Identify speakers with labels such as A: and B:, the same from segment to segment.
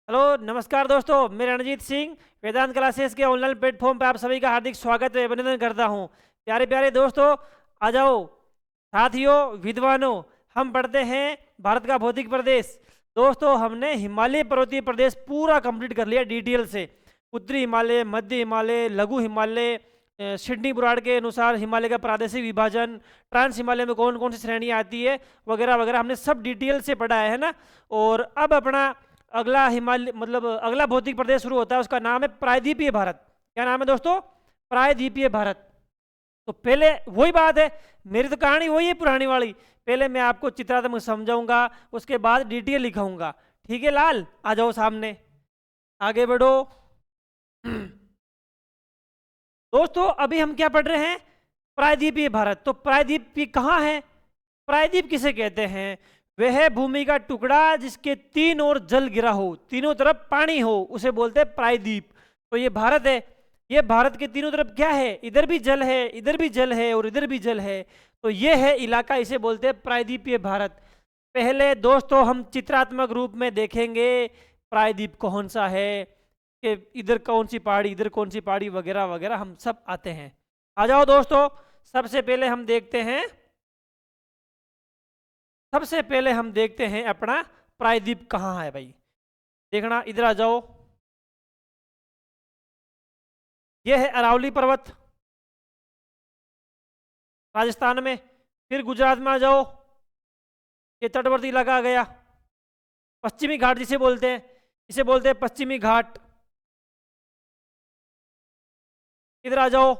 A: Hello नमस्कार दोस्तों, मैं रणजीत सिंह वेदांत क्लासेस के ऑनलाइन प्लेटफॉर्म पर आप सभी का हार्दिक स्वागत व अभिनंदन करता हूं। प्यारे प्यारे दोस्तों, आ जाओ साथियों, विद्वानों। हम पढ़ते हैं भारत का भौतिक प्रदेश। दोस्तों, हमने हिमालय पर्वतीय प्रदेश पूरा कंप्लीट कर लिया डिटेल से। उत्तरी हिमालय, मध्य हिमालय, लघु हिमालय, सिडनी बुराड़ के अनुसार हिमालय का प्रादेशिक विभाजन, ट्रांस हिमालय में कौन कौन सी श्रेणियाँ आती है, वगैरह वगैरह हमने सब डिटेल से पढ़ा है ना। और अब अपना अगला हिमालय मतलब अगला भौतिक प्रदेश शुरू होता है, उसका नाम है प्रायद्वीपीय भारत। क्या नाम है दोस्तों? प्रायद्वीपीय भारत। तो पहले वही बात है, मेरी तो कहानी वही है पुरानी वाली। पहले मैं आपको चित्रात्मक समझाऊंगा, उसके बाद डिटेल लिखाऊंगा। ठीक है लाल, आ जाओ सामने, आगे बढ़ो। दोस्तों, अभी हम क्या पढ़ रहे हैं? प्रायद्वीपीय भारत। तो प्रायद्वीप कहाँ है? प्रायद्वीप किसे कहते हैं? वह भूमि का टुकड़ा जिसके तीन ओर जल गिरा हो, तीनों तरफ पानी हो, उसे बोलते हैं प्रायद्वीप। तो ये भारत है। ये भारत के तीनों तरफ क्या है? इधर भी जल है, इधर भी जल है और इधर भी जल है। तो ये है इलाका, इसे बोलते हैं प्रायद्वीपीय भारत। पहले दोस्तों हम चित्रात्मक रूप में देखेंगे प्रायद्वीप कौन सा है, कि इधर कौन सी पहाड़ी, इधर कौन सी पहाड़ी, वगैरह वगैरह हम सब आते हैं। आ जाओ दोस्तों, सबसे पहले हम देखते हैं अपना प्रायद्वीप कहाँ है भाई। देखना, इधर आ जाओ। यह है अरावली पर्वत, राजस्थान में। फिर गुजरात में आ जाओ, ये तटवर्ती इलाका आ गया। पश्चिमी घाट जिसे बोलते हैं, इसे बोलते हैं पश्चिमी घाट। इधर आ जाओ,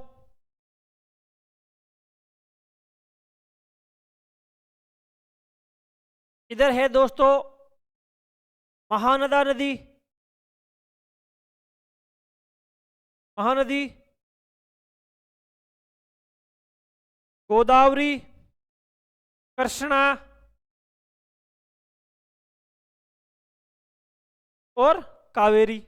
A: इधर है दोस्तों महानदा नदी। महानदी, गोदावरी, कृष्णा और कावेरी।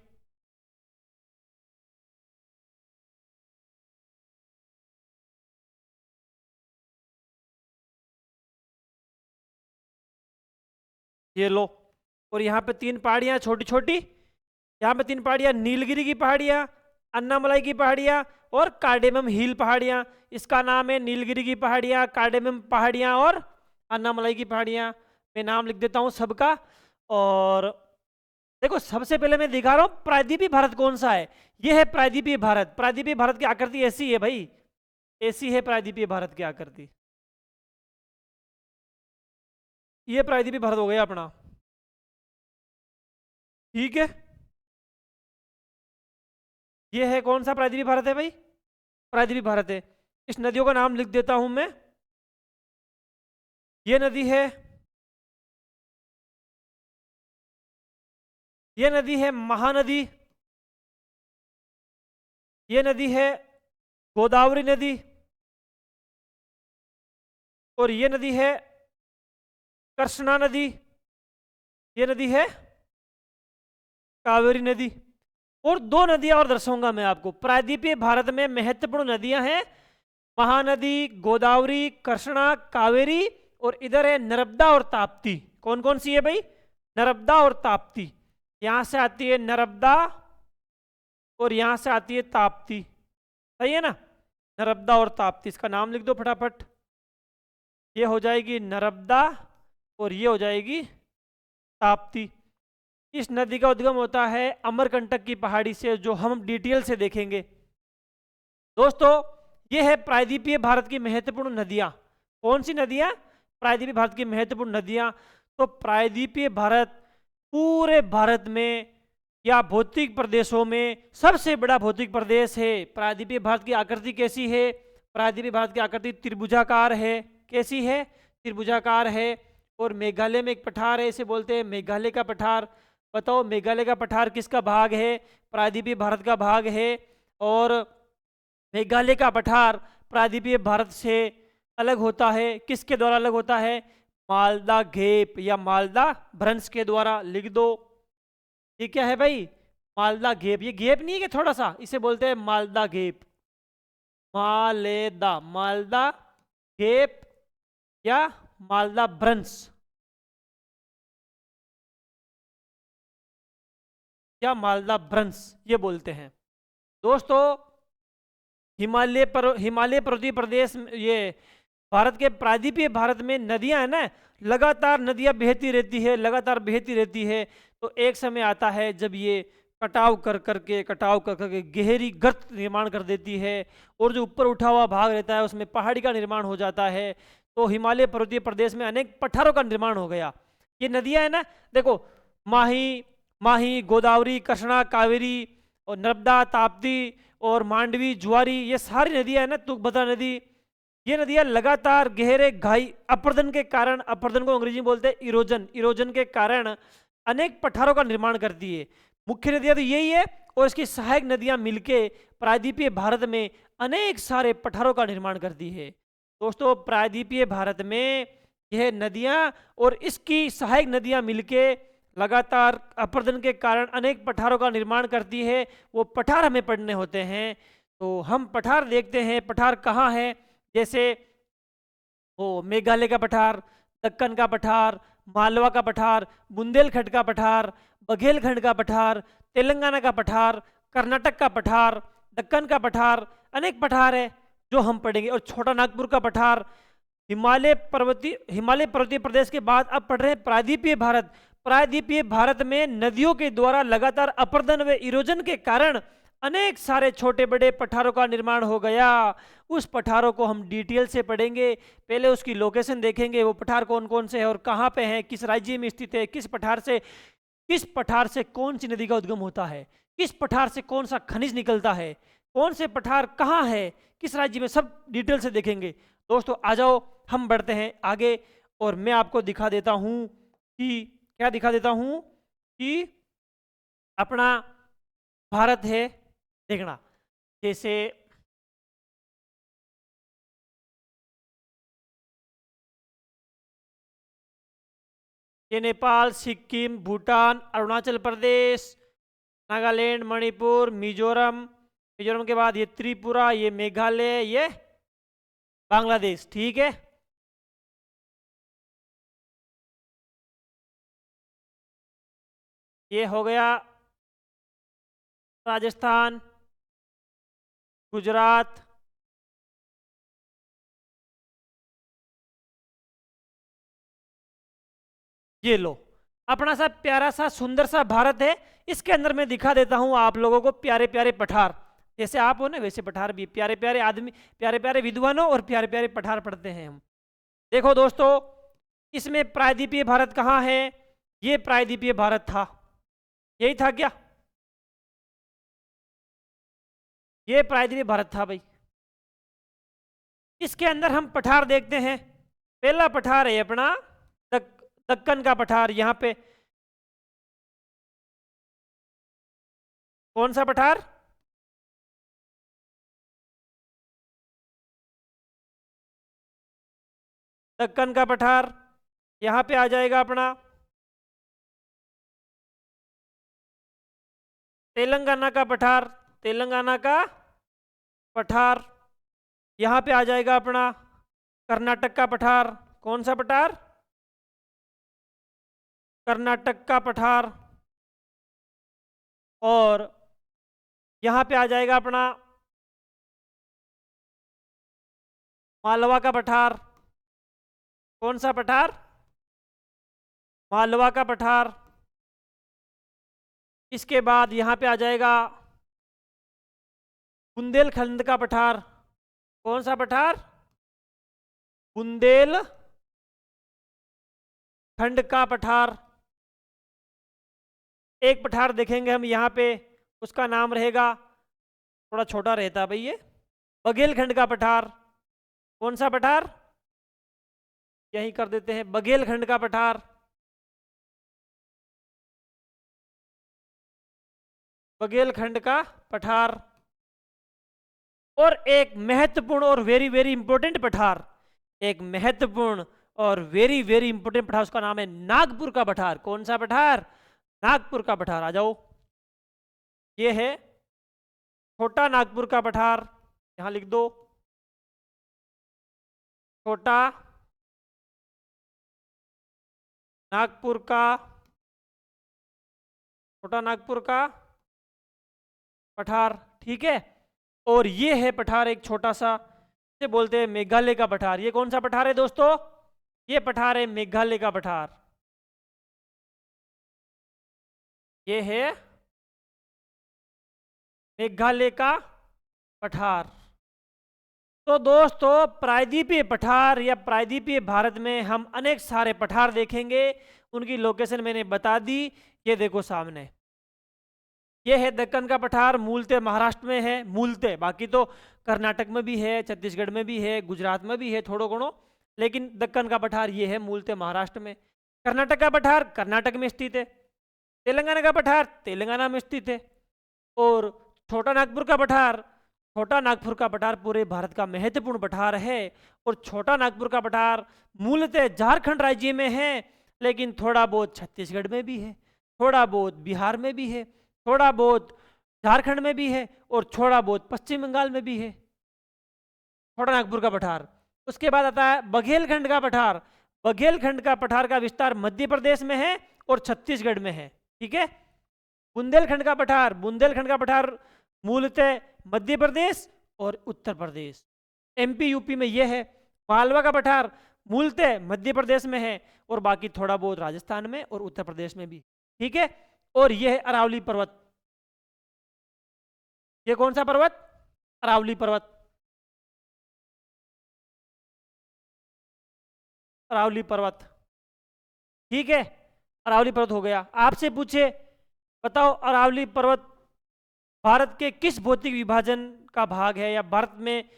A: ये लो। और यहाँ पे तीन पहाड़ियाँ छोटी छोटी, यहाँ पे तीन पहाड़ियाँ, नीलगिरी की पहाड़ियाँ, अन्नामलाई की पहाड़ियाँ और कार्डेमम हिल पहाड़ियाँ। इसका नाम है नीलगिरी की पहाड़ियाँ, कार्डेमम पहाड़ियाँ और अन्नामलाई की पहाड़ियाँ। मैं नाम लिख देता हूँ सबका। और देखो, सबसे पहले मैं दिखा रहा हूँ प्रायद्वीपीय भारत कौन सा है। ये है प्रायद्वीपीय भारत। प्रायद्वीपीय भारत की आकृति ऐसी है भाई, ऐसी है प्रायद्वीपीय भारत की आकृति। ये प्रायद्वीपीय भारत हो गया अपना। ठीक है, ये है कौन सा प्रायद्वीपीय भारत है भाई? प्रायद्वीपीय भारत है। इस नदियों का नाम लिख देता हूं मैं। ये नदी है, ये नदी है महानदी। ये नदी है गोदावरी नदी। और ये नदी है कृष्णा नदी। ये नदी है कावेरी नदी। और दो नदियां और दर्शाऊंगा मैं आपको। प्रायद्वीपीय भारत में महत्वपूर्ण नदियां हैं महानदी, गोदावरी, कृष्णा, कावेरी। और इधर है नर्मदा और ताप्ती। कौन कौन सी है भाई? नर्मदा और ताप्ती। यहां से आती है नर्मदा और यहां से आती है ताप्ती। सही है ना? नर्मदा और ताप्ती, इसका नाम लिख दो फटाफट। ये हो जाएगी नर्मदा और ये हो जाएगी ताप्ती। इस नदी का उद्गम होता है अमरकंटक की पहाड़ी से, जो हम डिटेल से देखेंगे। दोस्तों, ये है प्रायद्वीपीय भारत की महत्वपूर्ण नदियां। कौन सी नदियां? प्रायद्वीपीय भारत की महत्वपूर्ण नदियां। तो प्रायद्वीपीय भारत पूरे भारत में या भौतिक प्रदेशों में सबसे बड़ा भौतिक प्रदेश है। प्रायद्वीपीय भारत की आकृति कैसी है? प्रायद्वीपीय भारत की आकृति त्रिभुजाकार है। कैसी है? त्रिभुजाकार है। और मेघालय में एक पठार है, इसे बोलते हैं मेघालय का पठार। बताओ, मेघालय का पठार किसका भाग है? प्रायद्वीपीय भारत का भाग है। और मेघालय का पठार प्रायद्वीपीय भारत से अलग होता है। किसके द्वारा अलग होता है? मालदा घेप या मालदा भ्रंश के द्वारा। लिख दो। ये क्या है भाई? मालदा घेप। ये घेप नहीं है कि थोड़ा सा, इसे बोलते हैं मालदा घेप। मालेदा, मालदा घेप या मालदा भ्रंश। या मालदा ब्रंश ये बोलते हैं। दोस्तों हिमालय पर्वतीय प्रदेश ये भारत के प्रायद्वीपीय भारत में नदियां है ना, लगातार नदियां बहती रहती है, लगातार बहती रहती है। तो एक समय आता है जब ये कटाव कर करके गहरी गर्त निर्माण कर देती है, और जो ऊपर उठा हुआ भाग रहता है उसमें पहाड़ी का निर्माण हो जाता है। तो हिमालय पर्वतीय प्रदेश में अनेक पठारों का निर्माण हो गया। ये नदियां है ना, देखो, माही माही गोदावरी, कृष्णा, कावेरी और नर्मदा, ताप्ती और मांडवी, ज्वारी, ये सारी नदियां है ना, तुंगभद्रा नदी, ये नदियां लगातार गहरे घाई अपरदन के कारण, अपरदन को अंग्रेजी में बोलते हैं इरोजन, इरोजन के कारण अनेक पठारों का निर्माण करती है। मुख्य नदियां तो यही है, और इसकी सहायक नदियां मिलके प्रायद्वीपीय भारत में अनेक सारे पठारों का निर्माण करती है। दोस्तों प्रायद्वीपीय भारत में यह नदियां और इसकी सहायक नदियां मिलके लगातार अपरदन के कारण अनेक पठारों का निर्माण करती है। वो पठार हमें पढ़ने होते हैं, तो हम पठार देखते हैं। पठार कहाँ है? जैसे वो मेघालय का पठार, दक्कन का पठार, मालवा का पठार, बुंदेलखंड का पठार, बघेलखंड का पठार, तेलंगाना का पठार, कर्नाटक का पठार, दक्कन का पठार, अनेक पठार है जो हम पढ़ेंगे। और छोटा नागपुर का पठार। हिमालय पर्वतीय प्रदेश के बाद अब पढ़ रहे हैं प्रायद्वीपीय भारत। प्रायद्वीपीय भारत में नदियों के द्वारा लगातार अपरदन व इरोजन के कारण अनेक सारे छोटे बड़े पठारों का निर्माण हो गया। उस पठारों को हम डिटेल से पढ़ेंगे। पहले उसकी लोकेशन देखेंगे, वो पठार कौन कौन से हैं और कहाँ पे हैं, किस राज्य में स्थित है, किस पठार से कौन सी नदी का उद्गम होता है, किस पठार से कौन सा खनिज निकलता है, कौन से पठार कहाँ है, किस राज्य में, सब डिटेल से देखेंगे। दोस्तों आ जाओ हम बढ़ते हैं आगे, और मैं आपको दिखा देता हूं कि क्या दिखा देता हूं कि अपना भारत है, देखना, जैसे ये नेपाल, सिक्किम, भूटान, अरुणाचल प्रदेश, नागालैंड, मणिपुर, मिजोरम, मिजोरम के बाद ये त्रिपुरा, ये मेघालय, ये बांग्लादेश। ठीक है, ये हो गया राजस्थान, गुजरात, ये लो अपना सा प्यारा सा सुंदर सा भारत है। इसके अंदर मैं दिखा देता हूं आप लोगों को प्यारे प्यारे पठार। जैसे आप हो ना वैसे पठार भी, प्यारे प्यारे आदमी, प्यारे प्यारे विद्वानों और प्यारे प्यारे पठार पढ़ते हैं हम। देखो दोस्तों, इसमें प्रायद्वीपीय भारत कहाँ है? ये प्रायद्वीपीय भारत था, यही था क्या? ये प्रायद्वीपीय भारत था भाई। इसके अंदर हम पठार देखते हैं। पहला पठार है अपना दक्कन का पठार। यहां पे कौन सा पठार? दक्कन का पठार। यहां पे आ जाएगा अपना तेलंगाना का पठार, तेलंगाना का पठार। यहां पे आ जाएगा अपना कर्नाटक का पठार। कौन सा पठार? कर्नाटक का पठार। और यहां पे आ जाएगा अपना मालवा का पठार। कौन सा पठार? मालवा का पठार। इसके बाद यहां पे आ जाएगा बुंदेलखंड का पठार। कौन सा पठार? बुंदेल खंड का पठार। एक पठार देखेंगे हम यहाँ पे, उसका नाम रहेगा, थोड़ा छोटा रहता भाई ये, बघेलखंड का पठार। कौन सा पठार? यही कर देते हैं, बघेलखंड का पठार। बघेलखंड का पठार। और एक महत्वपूर्ण और वेरी वेरी इंपॉर्टेंट पठार, एक महत्वपूर्ण और वेरी वेरी इंपॉर्टेंट पठार, उसका नाम है नागपुर का पठार। कौन सा पठार? नागपुर का पठार। आ जाओ, ये है छोटा नागपुर का पठार। यहां लिख दो छोटा नागपुर का छोटा नागपुर का पठार, ठीक है। और ये है पठार एक छोटा सा, इसे बोलते हैं मेघालय का पठार। ये कौन सा पठार है दोस्तों? ये पठार है मेघालय का पठार। ये है मेघालय का पठार। तो दोस्तों प्रायद्वीपीय पठार या प्रायद्वीपीय भारत में हम अनेक सारे पठार देखेंगे, उनकी लोकेशन मैंने बता दी। ये देखो सामने, ये है दक्कन का पठार, मूलतः महाराष्ट्र में है, मूलतः, बाकी तो कर्नाटक में भी है, छत्तीसगढ़ में भी है, गुजरात में भी है थोड़ो घणो, लेकिन दक्कन का पठार ये है मूलतः महाराष्ट्र में। कर्नाटक का पठार कर्नाटक में स्थित है, तेलंगाना का पठार तेलंगाना में स्थित है, और छोटा नागपुर का पठार, छोटा नागपुर का पठार पूरे भारत का महत्वपूर्ण पठार है। और छोटा नागपुर का पठार मूलतः झारखंड राज्य में है, लेकिन थोड़ा बहुत छत्तीसगढ़ में भी है, थोड़ा बहुत बिहार में भी है, थोड़ा बहुत झारखंड में भी है, और थोड़ा बहुत पश्चिम बंगाल में भी है छोटा नागपुर का पठार। उसके बाद आता है बघेलखंड का पठार। बघेलखंड का पठार का विस्तार मध्य प्रदेश में है और छत्तीसगढ़ में है, ठीक है। बुंदेलखंड का पठार, बुंदेलखंड का पठार मूलतः मध्य प्रदेश और उत्तर प्रदेश, एमपी यूपी में यह है। मालवा का पठार मूलतः मध्य प्रदेश में है और बाकी थोड़ा बहुत राजस्थान में और उत्तर प्रदेश में भी, ठीक है। और यह है अरावली पर्वत। ये कौन सा पर्वत? अरावली पर्वत। अरावली पर्वत, ठीक है। अरावली पर्वत हो गया। आपसे पूछे बताओ अरावली पर्वत भारत के किस भौतिक विभाजन का भाग है, या भारत में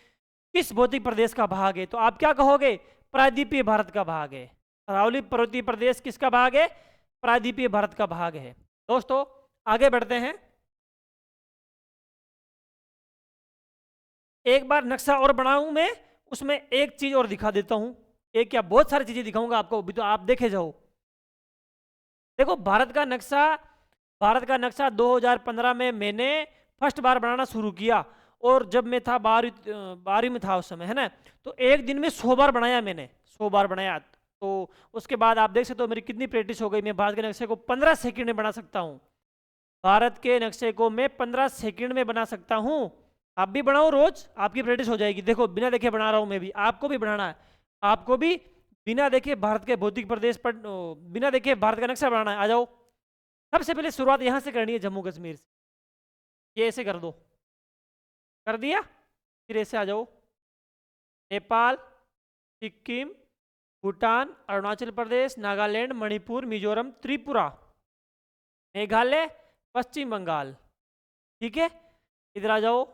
A: किस भौतिक प्रदेश का भाग है? तो आप क्या कहोगे? प्रायद्वीपीय भारत का भाग है। अरावली पर्वतीय प्रदेश किसका भाग है? प्रायद्वीपीय भारत का भाग है। दोस्तों आगे बढ़ते हैं। एक बार नक्शा और बनाऊं मैं, उसमें एक चीज और दिखा देता हूं। एक क्या, बहुत सारी चीजें दिखाऊंगा आपको, अभी तो आप देखे जाओ। देखो भारत का नक्शा, भारत का नक्शा 2015 में मैंने फर्स्ट बार बनाना शुरू किया, और जब मैं था 12वीं में था उस समय, है ना, तो एक दिन में 100 बार बनाया मैंने, 100 बार बनाया। तो उसके बाद आप देख सकते हो मेरी कितनी प्रैक्टिस हो गई। मैं भारत के नक्शे को 15 सेकंड में बना सकता हूँ। भारत के नक्शे को मैं 15 सेकंड में बना सकता हूँ। आप भी बनाओ, रोज आपकी प्रैक्टिस हो जाएगी। देखो बिना देखे बना रहा हूँ मैं भी, आपको भी बनाना है। आपको भी बिना देखे भारत के भौतिक प्रदेश पर, बिना देखे भारत का नक्शा बनाना है। आ जाओ। सबसे पहले शुरुआत यहाँ से करनी है, जम्मू कश्मीर से। ये ऐसे कर दो, कर दिया। फिर ऐसे आ जाओ, नेपाल, सिक्किम, भूटान, अरुणाचल प्रदेश, नागालैंड, मणिपुर, मिजोरम, त्रिपुरा, मेघालय, पश्चिम बंगाल, ठीक है। इधर आ जाओ,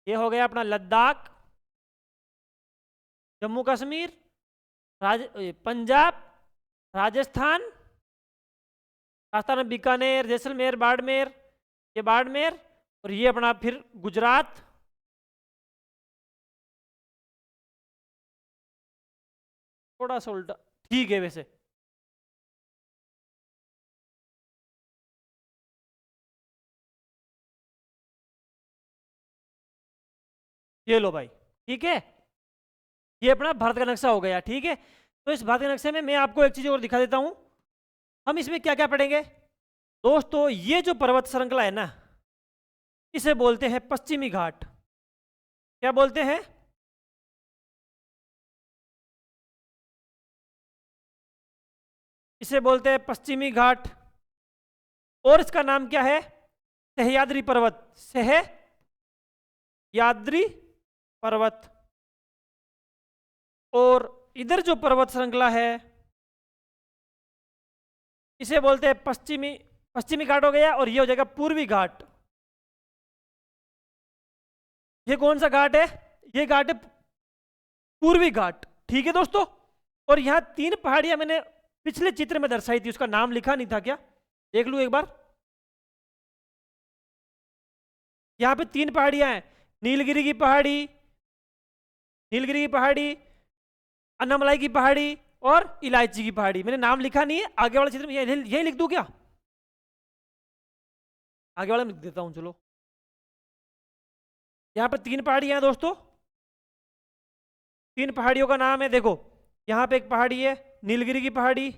A: ये हो गया अपना लद्दाख, जम्मू कश्मीर, पंजाब, राजस्थान, राजस्थान में बीकानेर, जैसलमेर, बाड़मेर, ये बाड़मेर, और ये अपना फिर गुजरात, थोड़ा सा उल्टा, ठीक है वैसे। ये लो भाई, ठीक है। ये अपना भारत का नक्शा हो गया, ठीक है। तो इस भारत के नक्शे में मैं आपको एक चीज और दिखा देता हूं। हम इसमें क्या क्या पढ़ेंगे दोस्तों? ये जो पर्वत श्रृंखला है ना, इसे बोलते हैं पश्चिमी घाट। क्या बोलते हैं? इसे बोलते हैं पश्चिमी घाट। और इसका नाम क्या है? सह्याद्री पर्वत, सह्याद्री पर्वत। और इधर जो पर्वत श्रृंखला है, इसे बोलते हैं पश्चिमी घाट हो गया, और ये हो जाएगा पूर्वी घाट। ये कौन सा घाट है? ये घाट है पूर्वी घाट, ठीक है दोस्तों। और यहां 3 पहाड़ियां मैंने पिछले चित्र में दर्शाई थी, उसका नाम लिखा नहीं था क्या? देख लूं एक बार। यहां पे 3 पहाड़ियां हैं, नीलगिरी की पहाड़ी, नीलगिरी की पहाड़ी, अन्नामलाई की पहाड़ी और इलायची की पहाड़ी। मैंने नाम लिखा नहीं है, आगे वाले चित्र में यही लिख दूं क्या? आगे वाले में लिख देता हूं, चलो। यहां पर 3 पहाड़ियां हैं दोस्तों। 3 पहाड़ियों का नाम है, देखो यहाँ पे एक पहाड़ी है नीलगिरी की पहाड़ी,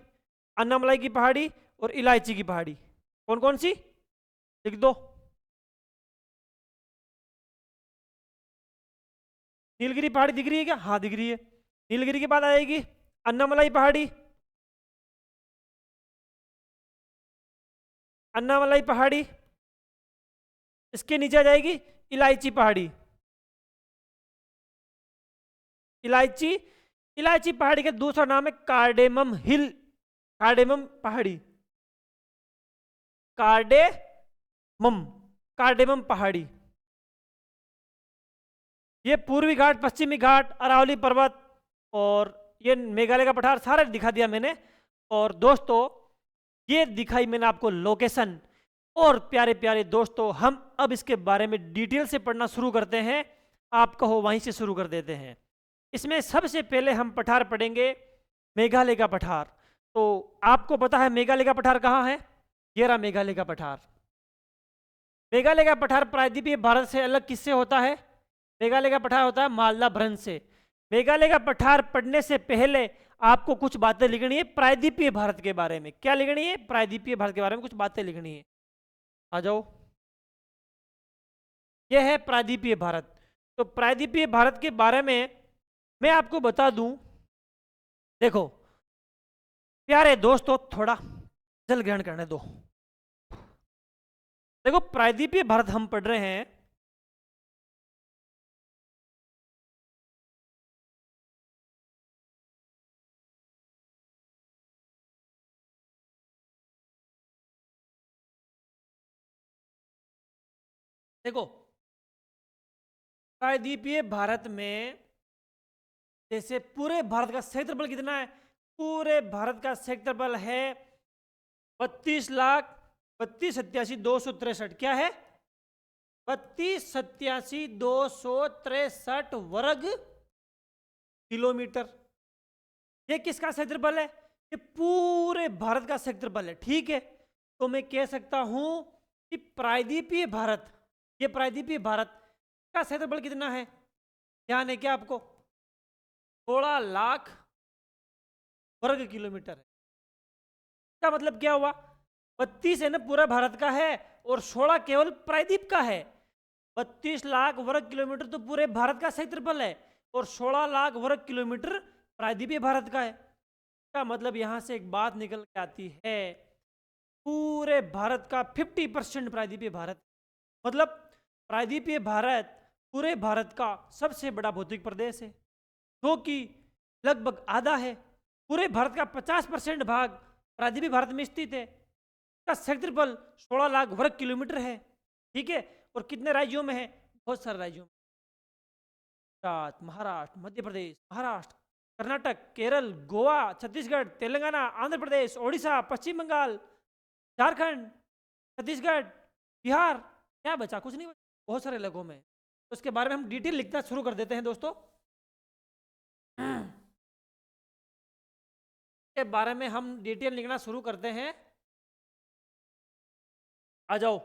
A: अन्नामलाई की पहाड़ी और इलायची की पहाड़ी, कौन कौन सी लिख दो। नीलगिरी पहाड़ी दिख रही है क्या? हाँ दिख रही है। नीलगिरी के बाद आएगी अन्नामलाई पहाड़ी, अन्नामलाई पहाड़ी। इसके नीचे आ जाएगी इलायची पहाड़ी, इलायची। इलायची पहाड़ी का दूसरा नाम है कार्डेमम हिल, कार्डेमम पहाड़ी, कार्डेमम, कार्डेमम पहाड़ी। ये पूर्वी घाट, पश्चिमी घाट, अरावली पर्वत और ये मेघालय का पठार सारा दिखा दिया मैंने। और दोस्तों ये दिखाई मैंने आपको लोकेशन। और प्यारे प्यारे दोस्तों हम अब इसके बारे में डिटेल से पढ़ना शुरू करते हैं। आप कहो वहीं से शुरू कर देते हैं। इसमें सबसे पहले हम पठार पढ़ेंगे मेघालय का पठार। तो आपको पता है मेघालय का पठार कहाँ है? ये रहा मेघालय का पठार। मेघालय का पठार प्रायद्वीपीय भारत से अलग किससे होता है? मेघालय का पठार होता है मालदा भ्रंश से। मेघालय का पठार पढ़ने से पहले आपको कुछ बातें लिखनी है प्रायद्वीपीय भारत के बारे में। क्या लिखनी है? प्रायद्वीपीय भारत के बारे में कुछ बातें लिखनी है। आ जाओ, यह है प्रायद्वीपीय भारत। तो प्रायद्वीपीय भारत के बारे में मैं आपको बता दूं। देखो प्यारे दोस्तों थोड़ा जल ग्रहण करने दो। देखो प्रायद्वीपीय भारत हम पढ़ रहे हैं। देखो प्रायद्वीपीय भारत में जैसे पूरे भारत का क्षेत्रफल कितना है? पूरे भारत का क्षेत्रफल है 32,32,87,263। क्या है? 32,87,263 वर्ग किलोमीटर। ये किसका क्षेत्रफल है? ये पूरे भारत का क्षेत्रफल है। ठीक है, तो मैं कह सकता हूं कि प्रायद्वीपीय भारत, ये प्रायद्वीपीय भारत का क्षेत्रफल कितना है? ध्यान है क्या आपको? 16 लाख वर्ग किलोमीटर है। इसका मतलब क्या हुआ? 32 है ना पूरा भारत का है और 16 केवल प्रायद्वीप का है। 32 लाख वर्ग किलोमीटर तो पूरे भारत का क्षेत्रफल है और 16 लाख वर्ग किलोमीटर प्रायद्वीपीय भारत का है। इसका मतलब यहां से एक बात निकल के आती है, पूरे भारत का 50% प्रायद्वीपीय भारत। मतलब प्रायद्वीपीय भारत पूरे भारत का सबसे बड़ा भौतिक प्रदेश है, जो कि लगभग आधा है। पूरे भारत का 50% भाग प्रायद्वीपीय भारत में स्थित है। इसका क्षेत्रफल 16 लाख वर्ग किलोमीटर है। ठीक है, और कितने राज्यों में है? बहुत सारे राज्यों में। गुजरात, महाराष्ट्र, मध्य प्रदेश, महाराष्ट्र, कर्नाटक, केरल, गोवा, छत्तीसगढ़, तेलंगाना, आंध्र प्रदेश, ओडिशा, पश्चिम बंगाल, झारखंड, छत्तीसगढ़, बिहार। क्या बचा? कुछ नहीं बचा, बहुत सारे इलाकों में। तो उसके बारे में हम डिटेल लिखना शुरू कर देते हैं दोस्तों। के बारे में हम डिटेल लिखना शुरू करते हैं। आ जाओ,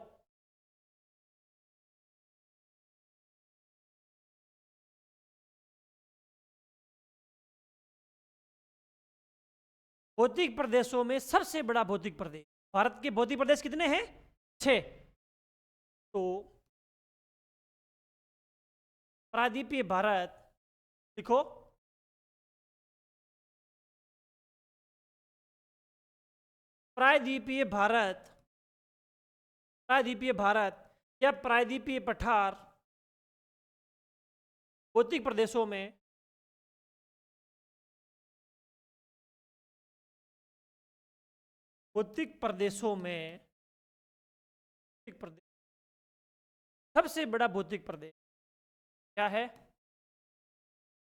A: भौतिक प्रदेशों में सबसे बड़ा भौतिक प्रदेश, भारत के भौतिक प्रदेश कितने हैं? 6। तो प्रायद्वीपीय भारत लिखो। प्रायद्वीपीय भारत, प्रायद्वीपीय भारत या प्रायद्वीपीय पठार भौतिक प्रदेशों में भौतिक प्रदेशों में भौतिक प्रदेश, सबसे बड़ा भौतिक प्रदेश क्या है?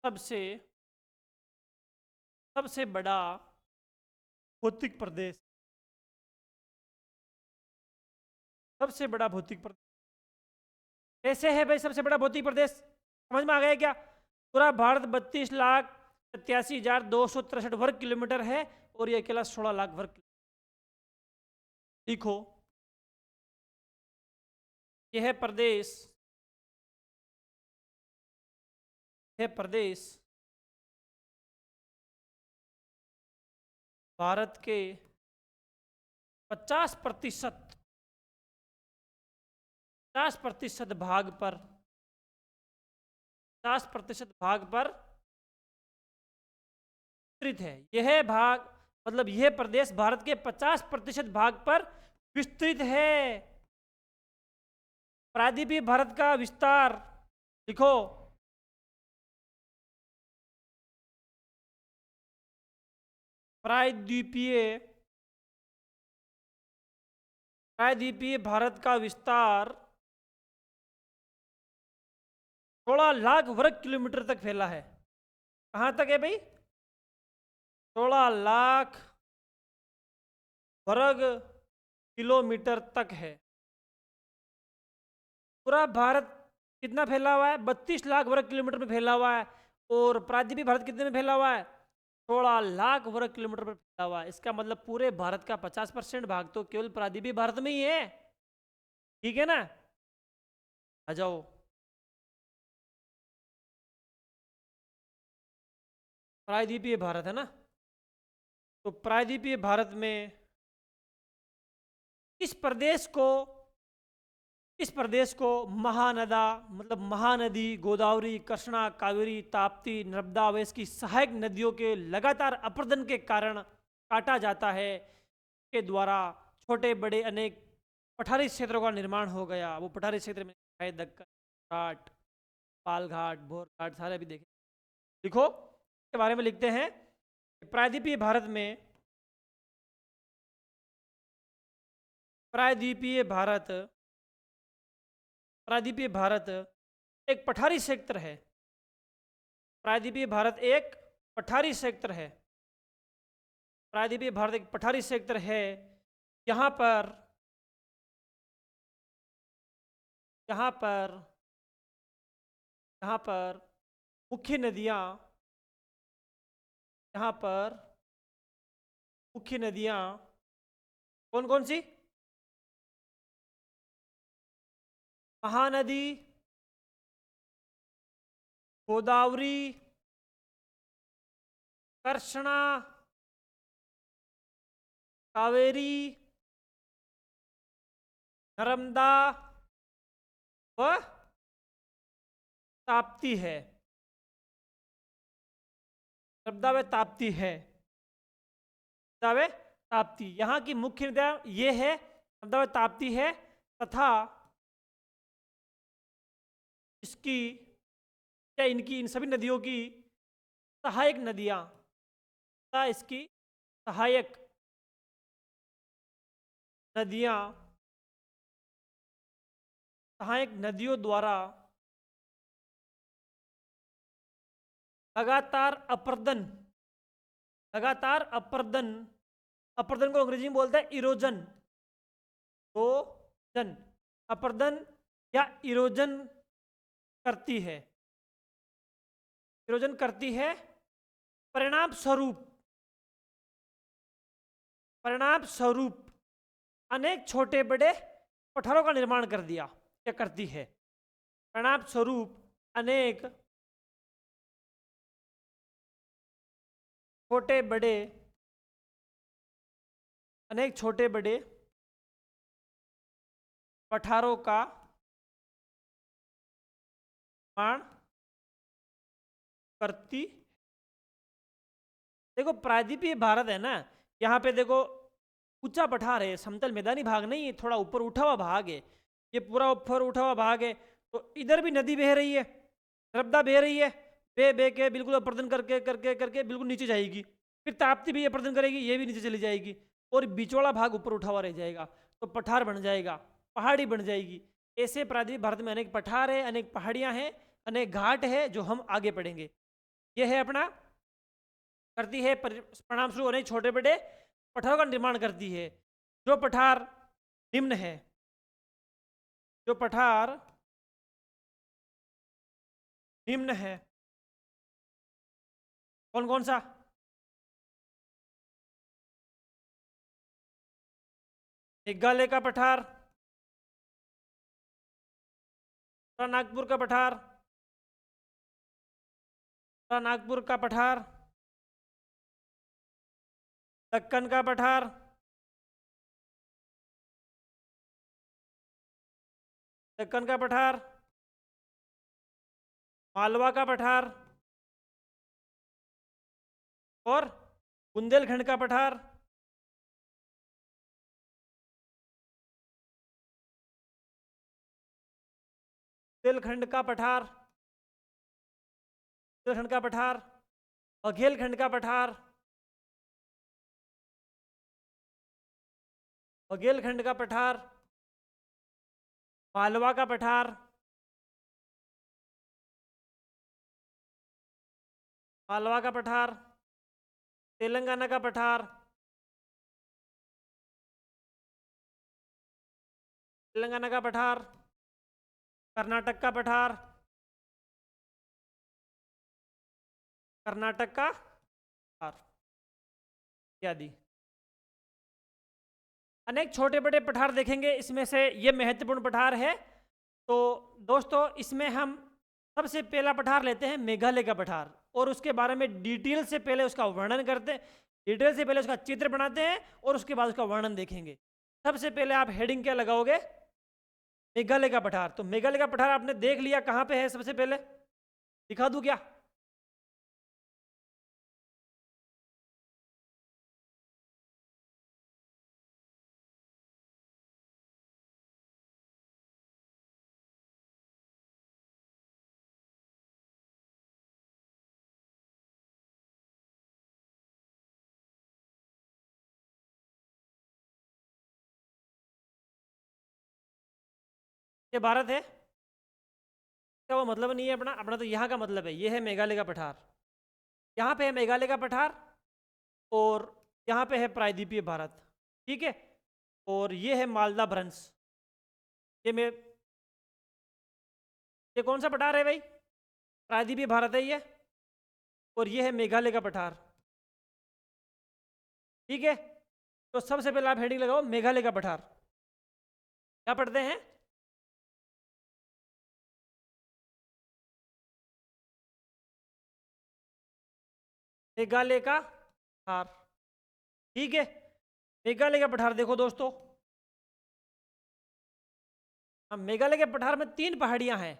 A: सबसे सबसे बड़ा भौतिक प्रदेश, सबसे बड़ा भौतिक प्रदेश कैसे है भाई? सबसे बड़ा भौतिक प्रदेश समझ में आ गया क्या? पूरा भारत 32,87,263 वर्ग किलोमीटर है और यह अकेला 16 लाख वर्ग किलोमीटर। लिखो, यह प्रदेश, यह प्रदेश भारत के 50% 50% भाग पर 50% भाग पर विस्तृत है। यह भाग मतलब यह प्रदेश भारत के 50% भाग पर विस्तृत है। प्रायद्वीपीय भारत का विस्तार लिखो। प्रायद्वीपीय प्रायद्वीपीय भारत का विस्तार 16 लाख वर्ग किलोमीटर तक फैला है। कहां तक है भाई? 16 लाख वर्ग किलोमीटर तक है। पूरा भारत कितना फैला हुआ है? 32 लाख वर्ग किलोमीटर में फैला हुआ है। और प्रायद्वीपीय भारत कितने में फैला हुआ है? 16 लाख वर्ग किलोमीटर पर फैला हुआ है। इसका मतलब पूरे भारत का 50% भाग तो केवल प्रायद्वीपीय भारत में ही है। ठीक है ना? आ जाओ। प्रायद्वीपीय भारत है ना, तो प्रायद्वीपीय भारत में इस प्रदेश को महानदा मतलब महानदी गोदावरी, कृष्णा, कावेरी, ताप्ती, नर्मदा व इसकी सहायक नदियों के लगातार अपरदन के कारण काटा जाता है। के द्वारा छोटे बड़े अनेक पठारी क्षेत्रों का निर्माण हो गया। वो पठारी क्षेत्र में है दक्कन घाट, पाल घाट, भोर घाट, सारे भी देखे। लिखो के बारे में लिखते हैं। प्रायद्वीपीय भारत में प्रायद्वीपीय भारत एक पठारी क्षेत्र है। प्रायद्वीपीय भारत एक पठारी क्षेत्र है। प्रायद्वीपीय भारत एक पठारी क्षेत्र है। यहाँ पर यहाँ पर यहाँ पर मुख्य नदियाँ यहाँ पर मुख्य नदियाँ कौन कौन सी? महानदी, गोदावरी, कृष्णा, कावेरी, नर्मदा व ताप्ती है। नर्मदा व ताप्ती है। नर्मदा व ताप्ती यहाँ की मुख्य नदियाँ ये है, नर्मदा व ताप्ती है। तथा इसकी या इनकी इन सभी नदियों की सहायक नदियाँ इसकी सहायक नदियाँ सहायक नदियों द्वारा लगातार अपरदन अपरदन को अंग्रेजी में बोलते हैं इरोजन। तो अपरदन या इरोजन करती है। परिणाम स्वरूप अनेक छोटे बड़े पठारों का निर्माण कर दिया। क्या करती है? परिणाम स्वरूप अनेक छोटे बड़े पठारों का निर्माण करती। देखो प्रायद्वीपीय भारत है ना, यहाँ पे देखो ऊंचा पठार है, समतल मैदानी भाग नहीं है, थोड़ा ऊपर उठा हुआ भाग है। ये पूरा ऊपर उठा हुआ भाग है। तो इधर भी नदी बह रही है, नर्मदा बह रही है, बह के बिल्कुल अपर्दन करके करके करके बिल्कुल नीचे जाएगी। फिर ताप्ती भी अपर्दन करेगी, ये भी नीचे चली जाएगी। और बिचौड़ा भाग ऊपर उठा हुआ रह जाएगा। तो पठार बन जाएगा, पहाड़ी बन जाएगी। ऐसे प्रायद्वीपीय भारत में अनेक पठार है, अनेक पहाड़ियां हैं, अनेक घाट है, जो हम आगे पढ़ेंगे। यह है अपना करती है परिणाम स्वरूप अनेक छोटे बड़े पठारों का निर्माण करती है। जो पठार निम्न है, कौन कौन सा? मेघालय का पठार, नागपुर का पठार, दक्कन का पठार, दक्कन का पठार, मालवा का पठार और बुंदेलखंड का पठार। बुंदेलखंड का पठार, बुंदेलखंड का पठार, बघेलखंड का पठार, बघेलखंड का पठार, मालवा का पठार, मालवा का पठार, तेलंगाना का पठार, तेलंगाना का पठार, कर्नाटक का पठार, कर्नाटक का पठार इत्यादि। अनेक छोटे बड़े पठार देखेंगे, इसमें से ये महत्वपूर्ण पठार है। तो दोस्तों, इसमें हम सबसे पहला पठार लेते हैं मेघालय का पठार, और उसके बारे में डिटेल से पहले उसका वर्णन करते हैं, डिटेल से पहले उसका चित्र बनाते हैं और उसके बाद उसका वर्णन देखेंगे। सबसे पहले आप हेडिंग क्या लगाओगे? मेघालय का पठार। तो मेघालय का पठार आपने देख लिया, कहाँ पे है? सबसे पहले दिखा दूं क्या? ये भारत है, क्या वो मतलब नहीं है अपना? अपना तो यहाँ का मतलब है। ये है मेघालय का पठार, यहाँ पे है मेघालय का पठार, और यहाँ पे है प्रायद्वीपीय भारत, ठीक है। और ये है मालदा भ्रंश। ये कौन सा पठार है भाई? प्रायद्वीपीय भारत है ये, और ये है मेघालय का पठार, ठीक है। तो सबसे पहले आप हेडिंग लगाओ मेघालय का पठार। क्या पढ़ते हैं? मेघालय का पठार, ठीक है। मेघालय का पठार देखो दोस्तों, मेघालय के पठार में 3 पहाड़ियां हैं।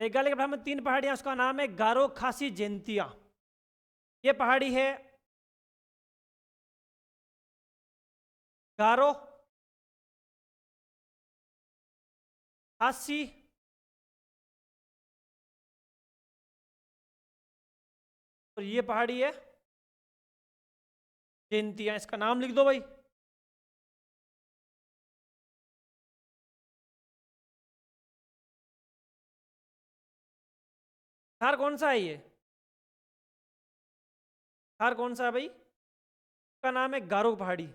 A: मेघालय के पठार में 3 पहाड़ियां, उसका नाम है गारो खासी जैंतिया। ये पहाड़ी है गारो खासी और ये पहाड़ी है जैंतिया। इसका नाम लिख दो भाई। पठार कौन सा है ये? पठार कौन सा है भाई? इसका नाम है गारो पहाड़ी,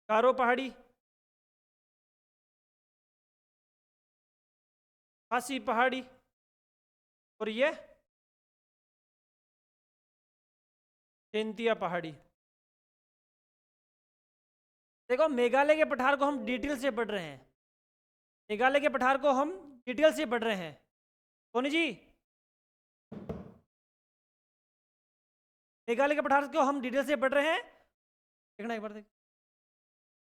A: गारो पहाड़ी, खासी पहाड़ी, और ये जैंतिया पहाड़ी। देखो, मेघालय के पठार को हम डिटेल से पढ़ रहे हैं, मेघालय के पठार को हम डिटेल से पढ़ रहे हैं। सोनी जी, मेघालय के पठार को हम डिटेल से पढ़ रहे हैं, देखना एक बार देख।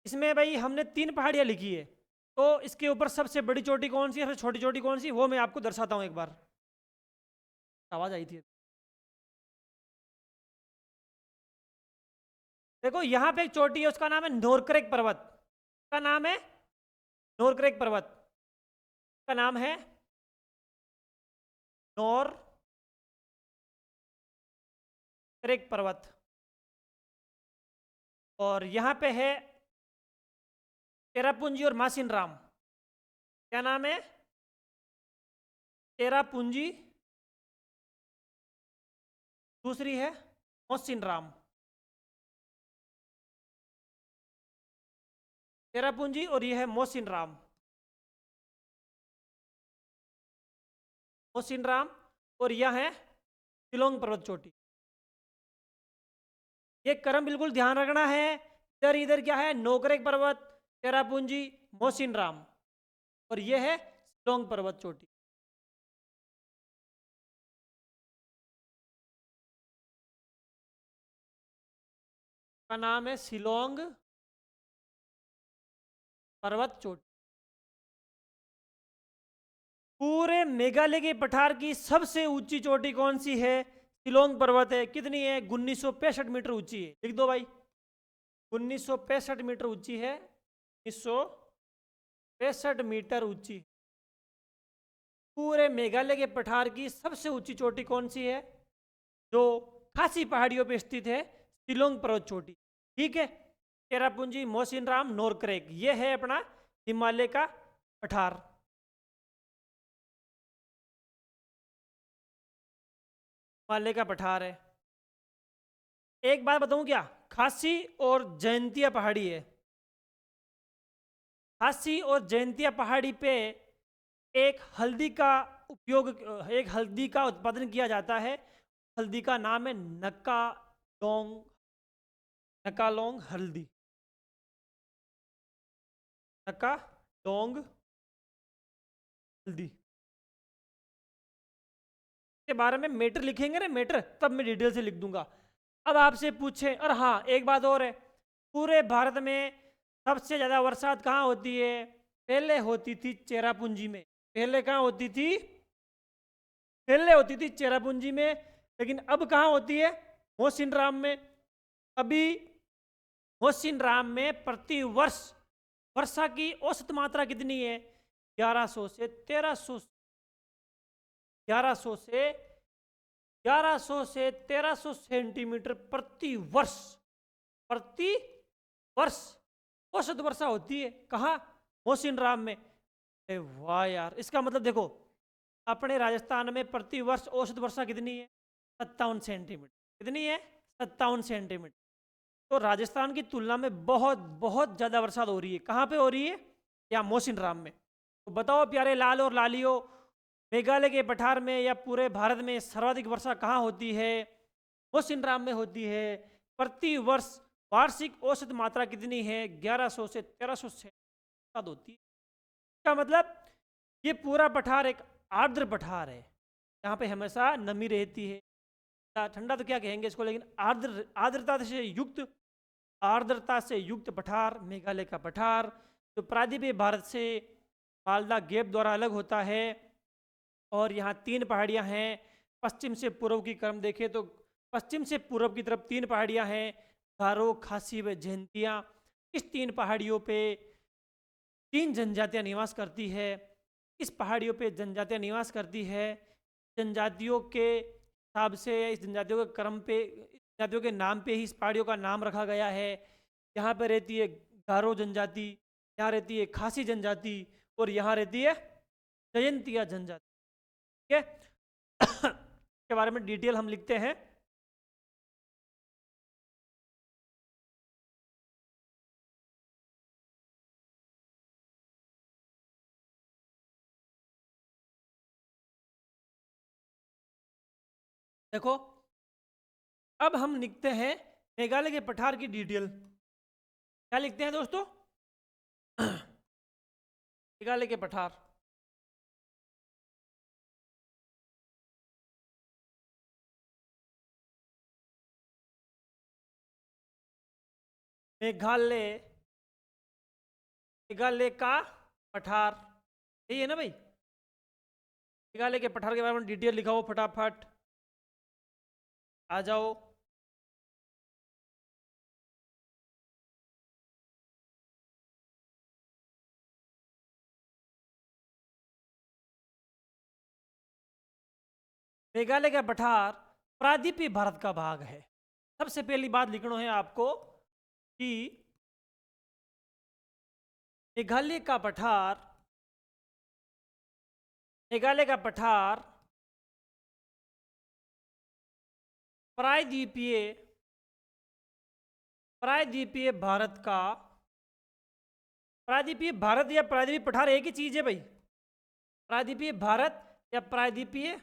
A: इसमें भाई हमने 3 पहाड़ियां लिखी है, तो इसके ऊपर सबसे बड़ी चोटी कौन सी है, सबसे छोटी चोटी कौन सी, वो मैं आपको दर्शाता हूँ एक बार। आवाज आई थी। देखो, यहाँ पे एक चोटी है, उसका नाम है नोरक्रेक पर्वत। का नाम है नोरक्रेक पर्वत, का नाम है नोर क्रेक पर्वत। और यहाँ पे है चेरापूंजी और मासिन राम। क्या नाम है? चेरापूंजी, दूसरी है मोहसिन राम। चेरापूंजी और ये है मोहसिन राम, मोहसिन राम। और यह है शिलोंग पर्वत चोटी। ये क्रम बिल्कुल ध्यान रखना है। इधर इधर क्या है? नोकरेक पर्वत, चेरापूंजी, मोहसिन राम, और ये है शिलोंग पर्वत चोटी। का नाम है शिलोंग पर्वत चोटी। पूरे मेघालय के पठार की सबसे ऊंची चोटी कौन सी है? शिलोंग पर्वत है। कितनी है? 1965 मीटर ऊंची है। लिख दो भाई, 1965 मीटर ऊंची है। 1965 मीटर ऊंची। पूरे मेघालय के पठार की सबसे ऊंची चोटी कौन सी है? जो खासी पहाड़ियों पे स्थित है, शिलोंग पर्वत चोटी। ठीक है, चेरापूंजी, मोसिनराम, नोरक्रैक, ये है अपना हिमालय का पठार। हिमालय का पठार है। एक बात बताऊं क्या? खासी और जयंतिया पहाड़ी है। खासी और जयंतिया पहाड़ी पे एक हल्दी का उपयोग, एक हल्दी का उत्पादन किया जाता है। हल्दी का नाम है नक्का लोंग, नकालोंग हल्दी, नक्का लोंग हल्दी के बारे में मेटर लिखेंगे ना, मेटर, तब मैं डिटेल से लिख दूंगा। अब आपसे पूछे, और हाँ एक बात और है, पूरे भारत में सबसे ज्यादा बरसात कहाँ होती है? पहले होती थी चेरापूंजी में। पहले कहाँ होती थी? पहले होती थी चेरापूंजी में, लेकिन अब कहाँ होती है? मोसिनराम में। अभी मोसिनराम में प्रति वर्ष वर्षा की औसत मात्रा कितनी है? 1100 से 1300, 1100 से 1100 से 1300 सेंटीमीटर प्रति वर्ष, प्रति वर्ष औसत वर्षा होती है। कहाँ? मोसिनराम में। अरे वाह यार, इसका मतलब देखो, अपने राजस्थान में प्रति वर्ष औसत वर्षा कितनी है? 57 सेंटीमीटर। कितनी है? 57 सेंटीमीटर। तो राजस्थान की तुलना में बहुत बहुत ज्यादा बरसात हो रही है। कहाँ पे हो रही है? या मोसिनराम में। तो बताओ प्यारे लाल और लालियो, मेघालय के पठार में या पूरे भारत में सर्वाधिक वर्षा कहाँ होती है? मोसिनराम में होती है। प्रति वर्ष वार्षिक औसत मात्रा कितनी है? 1100 से 1300 से होती है। इसका मतलब ये पूरा पठार एक आर्द्र पठार है, यहाँ पे हमेशा नमी रहती है। ठंडा तो क्या कहेंगे इसको, लेकिन आर्द्रता से युक्त पठार मेघालय का पठार, जो प्रायद्वीपीय भारत से मालदा गैप द्वारा अलग होता है। और यहाँ 3 पहाड़ियाँ हैं। पश्चिम से पूर्व की क्रम देखें तो पश्चिम से पूर्व की तरफ 3 पहाड़ियाँ हैं, गारो, खासी व जयंतिया। इस 3 पहाड़ियों पे 3 जनजातियाँ निवास करती है। इस पहाड़ियों पे जनजातियाँ निवास करती है। जनजातियों के हिसाब से, इस जनजातियों के क्रम पे, जनजातियों के नाम पे ही इस पहाड़ियों का नाम रखा गया है। यहाँ पे रहती है गारो जनजाति, यहाँ रहती है खासी जनजाति, और यहाँ रहती है जयंतिया जनजाति। ठीक है, के बारे में डिटेल हम लिखते हैं। देखो, अब हम लिखते हैं मेघालय के पठार की डिटेल। क्या लिखते हैं दोस्तों? मेघालय के पठार। मेघालय, मेघालय का पठार, यही है ना भाई? मेघालय के पठार के बारे में डिटेल लिखाओ फटाफट, आ जाओ। मेघालय का पठार प्रायद्वीपीय भारत का भाग है। सबसे पहली बात लिखना है आपको कि मेघालय का पठार, मेघालय का पठार प्रायद्वीपीय, प्रायद्वीपीय भारत का, प्रायद्वीपीय भारत या प्रायद्वीपीय पठार एक ही चीज है भाई। प्रायद्वीपीय भारत या प्रायद्वीपीय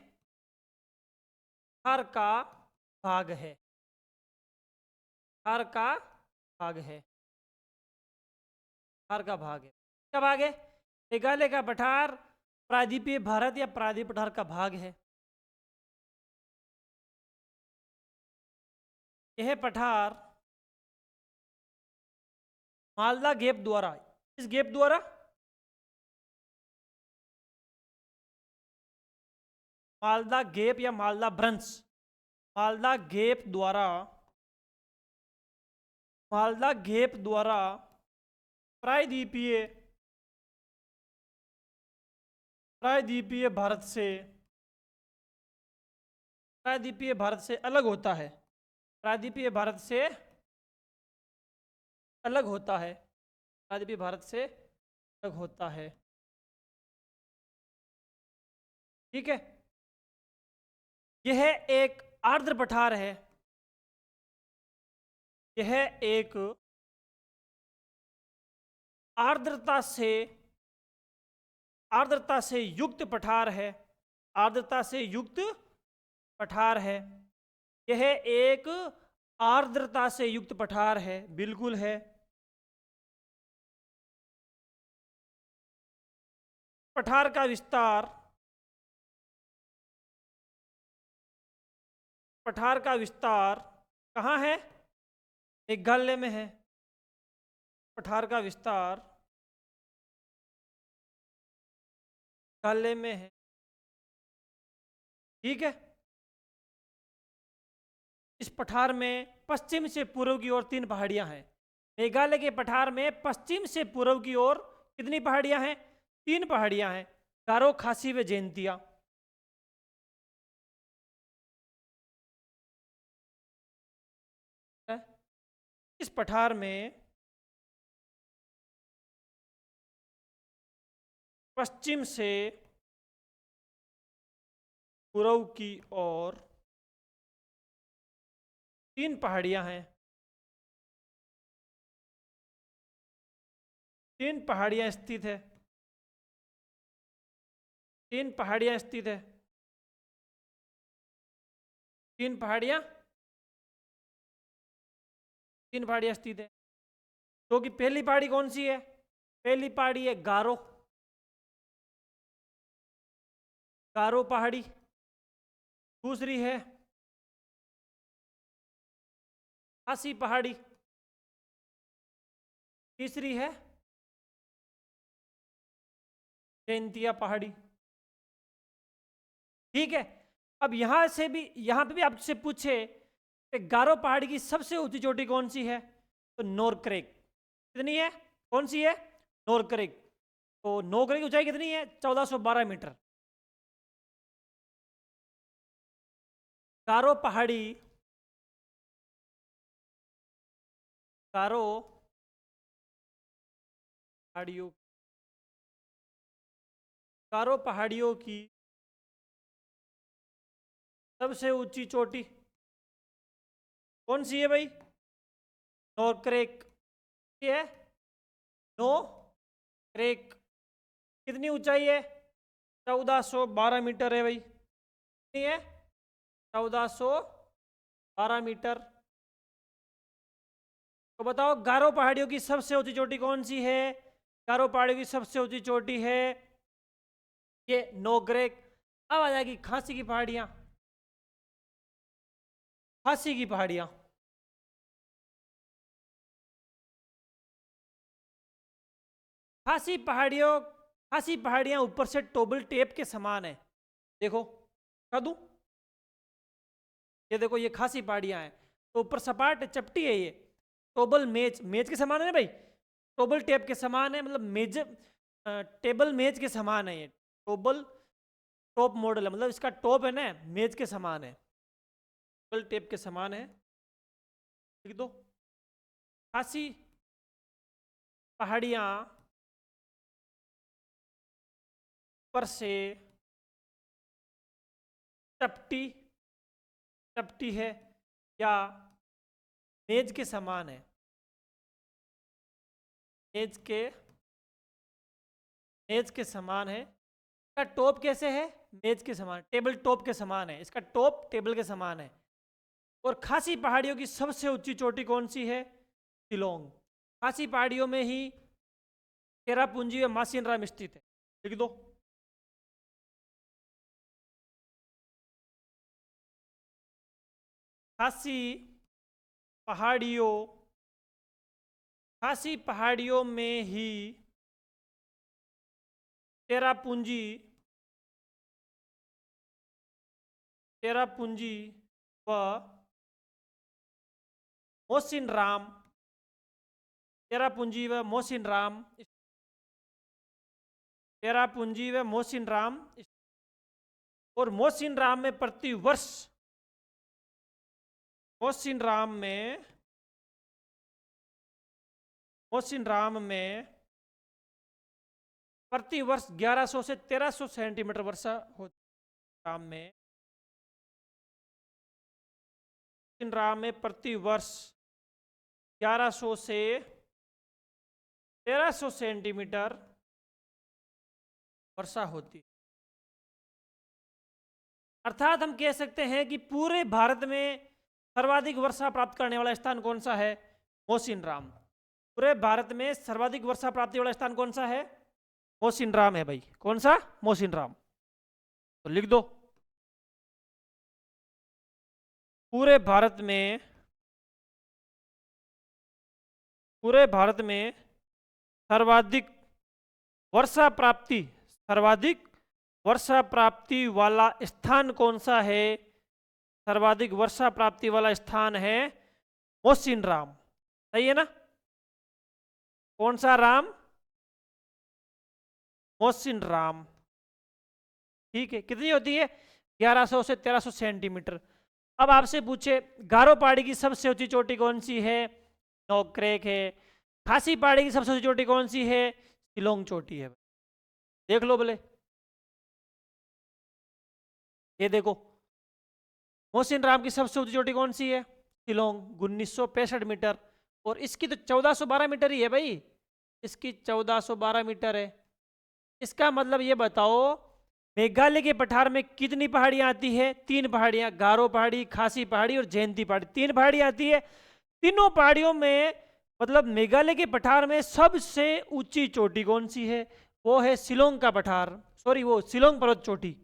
A: पठार का भाग है, पठार का भाग है, पठार का भाग है। क्या भाग है? मेघालय का पठार प्रायद्वीपीय भारत या प्रायद्वीपीय पठार का भाग है। यह पठार मालदा गैप द्वारा, इस गैप द्वारा मालदा गैप या मालदा ब्रंश, मालदा गैप द्वारा, मालदा गैप द्वारा प्रायद्वीपीय, प्रायद्वीपीय भारत से, प्रायद्वीपीय भारत से अलग होता है, प्रायद्वीपीय भारत से अलग होता है, प्रायद्वीपीय भारत से अलग होता है। ठीक है, यह एक आर्द्र पठार है, यह एक आर्द्रता से, आर्द्रता से युक्त पठार है, आर्द्रता से युक्त पठार है, यह एक आर्द्रता से युक्त पठार है, बिल्कुल है। पठार का विस्तार, पठार का विस्तार कहाँ है? मेघालय में है। पठार का विस्तार मेघालय में है। ठीक है, इस पठार में पश्चिम से पूर्व की ओर 3 पहाड़ियां हैं। मेघालय के पठार में पश्चिम से पूर्व की ओर कितनी पहाड़ियां हैं? 3 पहाड़ियां हैं, गारो, खासी व जैंतिया। इस पठार में पश्चिम से पूर्व की ओर 3 पहाड़ियां हैं, 3 पहाड़ियां स्थित है, 3 पहाड़ियां स्थित है, 3 पहाड़ियां, 3 पहाड़ियां स्थित है। तो कि पहली पहाड़ी कौन सी है? पहली पहाड़ी है गारो, गारो पहाड़ी। दूसरी है खासी पहाड़ी। तीसरी है जैंतिया पहाड़ी। ठीक है, अब यहां से भी, यहां पे भी आपसे पूछे कि गारो पहाड़ी की सबसे ऊंची चोटी कौन सी है, तो नोरक्रेक। कितनी है? कौन सी है? नोरक्रेक। तो नोरक्रेक की ऊंचाई कितनी है? 1412 मीटर। गारो पहाड़ी, गारो पहाड़ियों, गारो पहाड़ियों की सबसे ऊंची चोटी कौन सी है भाई? नोरक्रेक। है नोरक्रेक। कितनी ऊंचाई है? 1412 मीटर है भाई। कितनी है? 1412 मीटर। तो बताओ गारो पहाड़ियों की सबसे ऊंची चोटी कौन सी है? गारो पहाड़ियों की सबसे ऊंची चोटी है ये नोरक्रेक। अब आ जाएगी खासी की पहाड़ियां, खासी की पहाड़ियां। खासी पहाड़ियों, खासी पहाड़ियां ऊपर से टोबल टेप के समान है। देखो कर दूं, ये देखो ये खासी पहाड़ियां हैं, तो ऊपर सपाट चपटी है ये। टोबल मेज, मेज के समान है भाई, टोबल टेप के समान है, मतलब मेज, टेबल मेज के समान है ये। टोबल टॉप मॉडल है, मतलब इसका टॉप है ना मेज के समान है, टेबल टेप के समान है। लिख दो खासी पहाड़ियां पर से चपटी, चपटी है या मेज के समान है, मेज के, मेज के समान है। इसका टॉप कैसे है? मेज के समान, टेबल टॉप के समान है, इसका टॉप टेबल के समान है। और खासी पहाड़ियों की सबसे ऊंची चोटी कौन सी है? शिलोंग। खासी पहाड़ियों में ही चेरापूंजी व मासिनराम स्थित है। लिख दो खासी पहाड़ियों, खासी पहाड़ियों में ही चेरापूंजी, चेरापूंजी व मोसिनराम, चेरापूंजी व मोसिनराम, चेरापूंजी व मोसिनराम। और मोसिनराम में प्रति वर्ष, मोसिनराम में, मोसिनराम में प्रति वर्ष 1100 से 1300 सेंटीमीटर वर्षा होती है। राम में, मोसिनराम में प्रति वर्ष 1100 से 1300 सेंटीमीटर वर्षा होती है। अर्थात हम कह सकते हैं कि पूरे भारत में सर्वाधिक वर्षा प्राप्त करने वाला स्थान कौन सा है? मोसिनराम। पूरे भारत में सर्वाधिक वर्षा प्राप्ति वाला स्थान कौन सा है? मोसिनराम है भाई। कौन सा? मोसिनराम। तो लिख दो, पूरे भारत में, पूरे भारत में सर्वाधिक वर्षा प्राप्ति, सर्वाधिक वर्षा प्राप्ति वाला स्थान कौन सा है? सर्वाधिक वर्षा प्राप्ति वाला स्थान है मोसिनराम। सही है ना? कौन सा राम? मोसिनराम। ठीक है, कितनी होती है? 1100 से 1300 सेंटीमीटर। अब आपसे पूछे गारो पहाड़ी की सबसे ऊंची चोटी कौन सी है? नोक्रेक है। खासी पहाड़ी की सबसे ऊंची चोटी कौन सी है? शिलोंग चोटी है। देख लो बोले, ये देखो, मोसिनराम की सबसे ऊंची चोटी कौन सी है? शिलोंग, 1965 मीटर। और इसकी तो 1412 मीटर ही है भाई, इसकी 1412 मीटर है। इसका मतलब ये बताओ, मेघालय के पठार में कितनी पहाड़ियां आती है? 3 पहाड़ियां, गारो पहाड़ी, खासी पहाड़ी और जयंती पहाड़ी। 3 पहाड़ियां आती है। तीनों पहाड़ियों में, मतलब मेघालय के पठार में सबसे ऊंची चोटी कौन सी है? वो है शिलोंग का पठार, सॉरी वो शिलोंग पर्वत चोटी।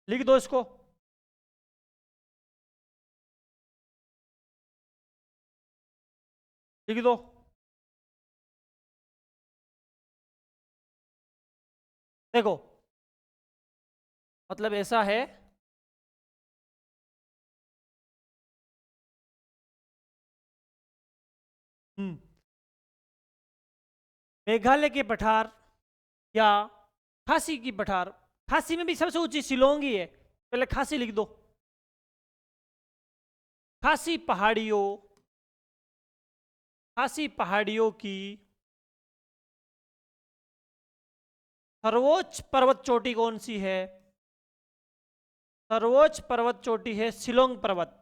A: लिख दो इसको, लिख दो। देखो मतलब ऐसा है, मेघालय के पठार या खासी की पठार, खासी में भी सबसे ऊंची शिलोंग ही है। पहले खासी लिख दो। खासी पहाड़ियों, खासी पहाड़ियों की सर्वोच्च पर्वत चोटी कौन सी है? सर्वोच्च पर्वत चोटी है शिलोंग पर्वत।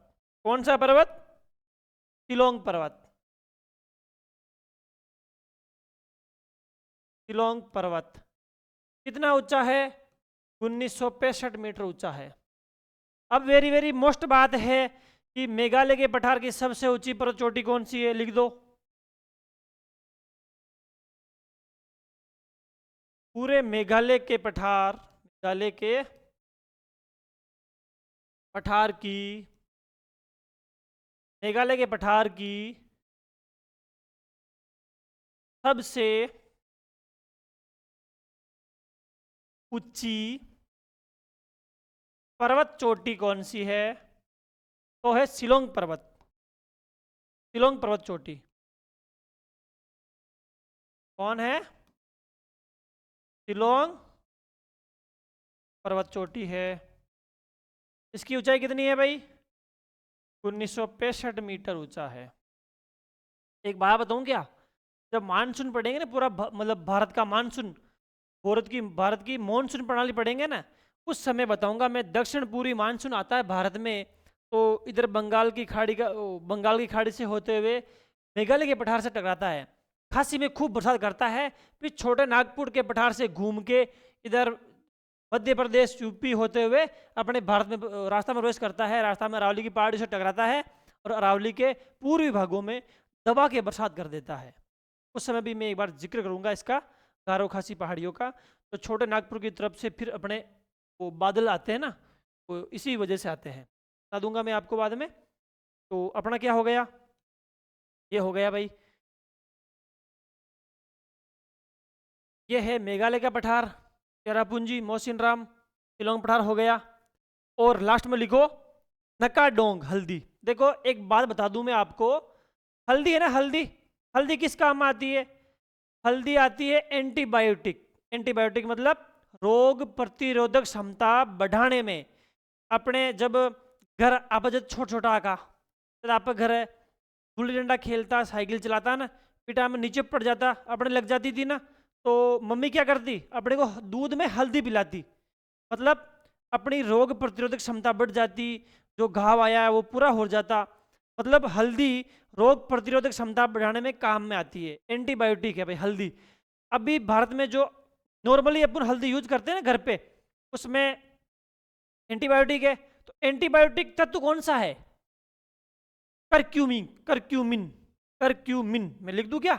A: कौन सा पर्वत? शिलोंग पर्वत। शिलोंग पर्वत कितना ऊंचा है? 1965 मीटर ऊंचा है। अब वेरी वेरी मोस्ट बात है कि मेघालय के पठार की सबसे ऊंची पर्वत चोटी कौन सी है? लिख दो। पूरे मेघालय के पठार, मेघालय के पठार की, मेघालय के पठार की सबसे ऊंची पर्वत चोटी कौन सी है? तो है शिलोंग पर्वत, शिलोंग पर्वत चोटी। कौन है? शिलोंग पर्वत चोटी है। इसकी ऊंचाई कितनी है भाई? 1965 मीटर ऊंचा है। एक बात बताऊं क्या, जब मानसून पढ़ेंगे ना, पूरा मतलब भारत का मानसून, भारत की मानसून प्रणाली पढ़ेंगे ना, उस समय बताऊंगा मैं। दक्षिण पूर्वी मानसून आता है भारत में, तो इधर बंगाल की खाड़ी का, बंगाल की खाड़ी से होते हुए मेघालय के पठार से टकराता है, खासी में खूब बरसात करता है, फिर छोटे नागपुर के पठार से घूम के इधर मध्य प्रदेश यूपी होते हुए अपने भारत में रास्ता में प्रवेश करता है, रास्ता में अरावली की पहाड़ी से टकराता है और अरावली के पूर्वी भागों में दबा के बरसात कर देता है। उस समय भी मैं एक बार जिक्र करूंगा इसका, गारो खासी पहाड़ियों का। तो छोटे नागपुर की तरफ से फिर अपने वो बादल आते हैं ना, वो इसी वजह से आते हैं, बता दूंगा मैं आपको बाद में। तो अपना क्या हो गया? ये हो गया भाई, ये है मेघालय का पठार, चेरापूंजी, मोहसिन राम, शिलोंग पठार हो गया। और लास्ट में लिखो नकाडोंग हल्दी। देखो एक बात बता दूं मैं आपको, हल्दी है ना, हल्दी, हल्दी किस काम आती है? हल्दी आती है एंटीबायोटिक। एंटीबायोटिक मतलब रोग प्रतिरोधक क्षमता बढ़ाने में। अपने जब घर आप जब छोटा छोटा आका जब आप घर गुल्ली डंडा खेलता, साइकिल चलाता ना, पिटा में नीचे पड़ जाता, अपने लग जाती थी ना, तो मम्मी क्या करती, अपने को दूध में हल्दी पिलाती। मतलब अपनी रोग प्रतिरोधक क्षमता बढ़ जाती, जो घाव आया है वो पूरा हो जाता। मतलब हल्दी रोग प्रतिरोधक क्षमता बढ़ाने में काम में आती है, एंटीबायोटिक है भाई हल्दी। अभी भारत में जो नॉर्मली अपन हल्दी यूज करते हैं ना घर पे, उसमें एंटीबायोटिक है। तो एंटीबायोटिक तत्व कौन सा है? Curcumin, curcumin, curcumin. मैं लिख दूं क्या?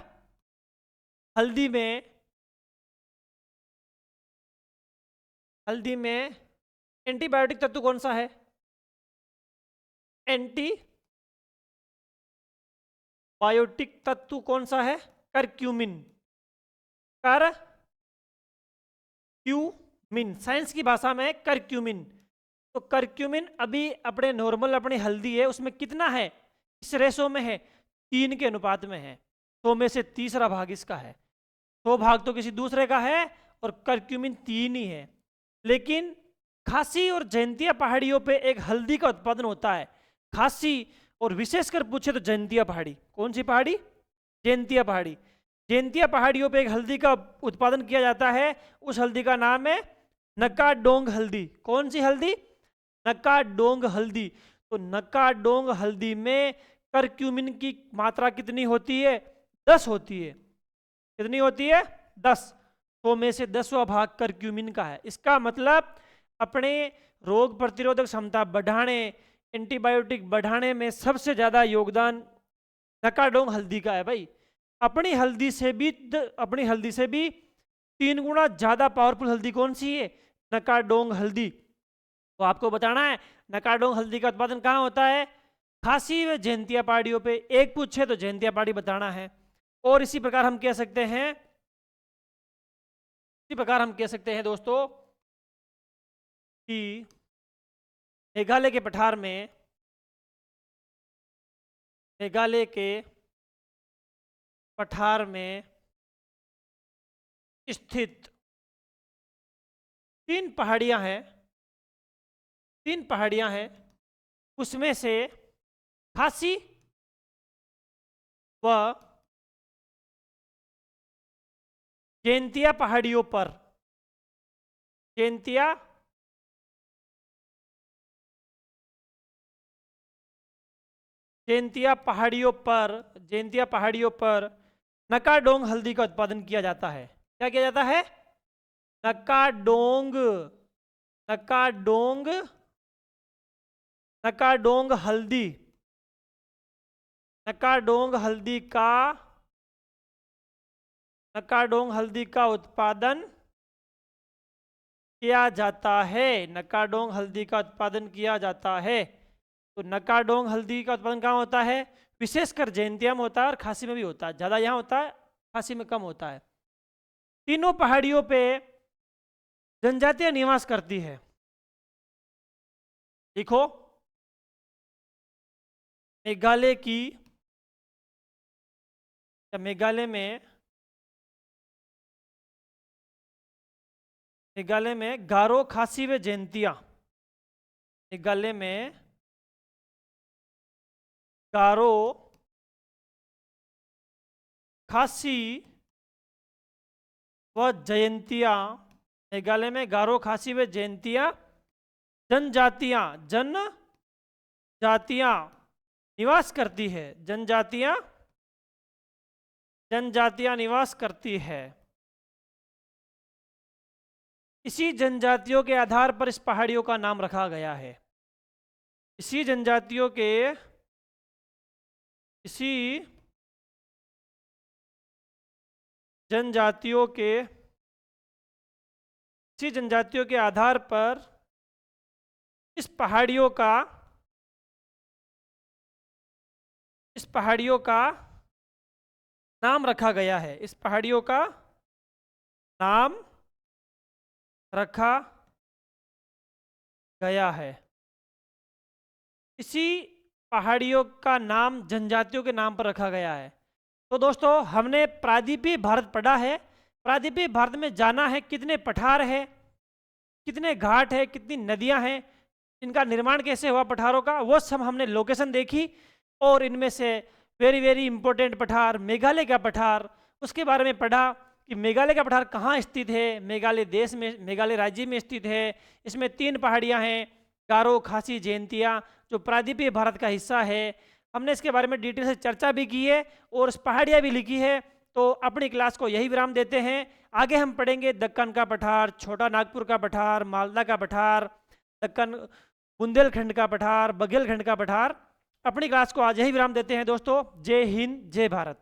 A: हल्दी में, हल्दी में एंटीबायोटिक तत्व कौन सा है? एंटी बायोटिक तत्व कौन सा है? करक्यूमिन। कर क्यूमिन, साइंस की भाषा में करक्यूमिन। तो करक्यूमिन अभी अपने नॉर्मल अपनी हल्दी है उसमें कितना है? इस रेशो में है, 3 के अनुपात में है। 100 में से तीसरा भाग इसका है, 100 भाग तो किसी दूसरे का है, और करक्यूमिन 3 ही है। लेकिन खासी और जयंतिया पहाड़ियों पे एक हल्दी का उत्पादन होता है। खासी और विशेषकर पूछे तो जयंतिया पहाड़ी। कौन सी पहाड़ी? जयंतिया पहाड़ी। जयंतिया पहाड़ियों पे एक हल्दी का उत्पादन किया जाता है, उस हल्दी का नाम है नकाडोंग हल्दी। कौन सी हल्दी? नकाडोंग हल्दी। तो नकाडोंग हल्दी में करक्यूमिन की मात्रा कितनी होती है? 10 होती है। कितनी होती है? 10। 100 में से 10वां भाग करक्यूमिन का है। इसका मतलब अपने रोग प्रतिरोधक क्षमता बढ़ाने, एंटीबायोटिक बढ़ाने में सबसे ज्यादा योगदान नकाडोंग हल्दी का है भाई। अपनी हल्दी से भी अपनी हल्दी से भी 3 गुना ज्यादा पावरफुल हल्दी कौन सी है? नकाडोंग हल्दी। तो आपको बताना है नकाडोंग हल्दी का उत्पादन कहाँ होता है? खासी व जयंतिया पहाड़ियों पे। एक पूछे तो जयंतिया पहाड़ी बताना है। और इसी प्रकार हम कह सकते हैं, इसी प्रकार हम कह सकते हैं दोस्तों कि मेघालय के पठार में, मेघालय के पठार में स्थित 3 पहाड़ियां हैं, 3 पहाड़ियां हैं, उसमें से खासी व जयंतिया पहाड़ियों पर, जयंतिया जयंतिया पहाड़ियों पर, जयंतिया पहाड़ियों पर नकाडोंग हल्दी का उत्पादन किया जाता है। क्या किया जाता है? नकाडोंग, नकाडोंग, नकाडोंग हल्दी, नकाडोंग हल्दी का, नकाडोंग हल्दी का उत्पादन किया जाता है। नकाडोंग हल्दी का उत्पादन किया जाता है। तो नकाडोंग हल्दी का उत्पादन कहाँ होता है? विशेषकर जयंतिया में होता है और खासी में भी होता है। ज्यादा यहाँ होता है, खासी में कम होता है। तीनों पहाड़ियों पे जनजातियां निवास करती है। देखो मेघालय की, मेघालय में, मेघालय में गारो, खासी व जयंतिया, मेघालय में गारो, खासी व जयंतिया, मेघालय में गारो, खासी व जयंतिया जनजातियां, जनजातियां निवास करती है। जनजातियां, जनजातियां निवास करती है। इसी जनजातियों के आधार पर इस पहाड़ियों का नाम रखा गया है। इसी जनजातियों के, इसी जनजातियों के, इसी जनजातियों के आधार पर इस पहाड़ियों का, इस पहाड़ियों का नाम रखा गया है। इस पहाड़ियों का नाम रखा गया है। इसी पहाड़ियों का नाम जनजातियों के नाम पर रखा गया है। तो दोस्तों हमने प्रायद्वीपीय भारत पढ़ा है। प्रायद्वीपीय भारत में जाना है कितने पठार है, कितने घाट है, कितनी नदियां हैं, इनका निर्माण कैसे हुआ पठारों का, वो सब हमने लोकेशन देखी। और इनमें से वेरी वेरी इंपॉर्टेंट पठार मेघालय का पठार, उसके बारे में पढ़ा कि मेघालय का पठार कहाँ स्थित है। मेघालय देश में, मेघालय राज्य में स्थित है। इसमें 3 पहाड़ियाँ हैं, गारो, खासी, जयंतिया, जो प्रायद्वीपीय भारत का हिस्सा है। हमने इसके बारे में डिटेल से चर्चा भी की है और पहाड़ियाँ भी लिखी है। तो अपनी क्लास को यही विराम देते हैं। आगे हम पढ़ेंगे दक्कन का पठार, छोटा नागपुर का पठार, मालदा का पठार, दक्कन बुंदेलखंड का पठार, बघेलखंड का पठार। अपनी क्लास को आज यही विराम देते हैं दोस्तों। जय हिंद, जय भारत।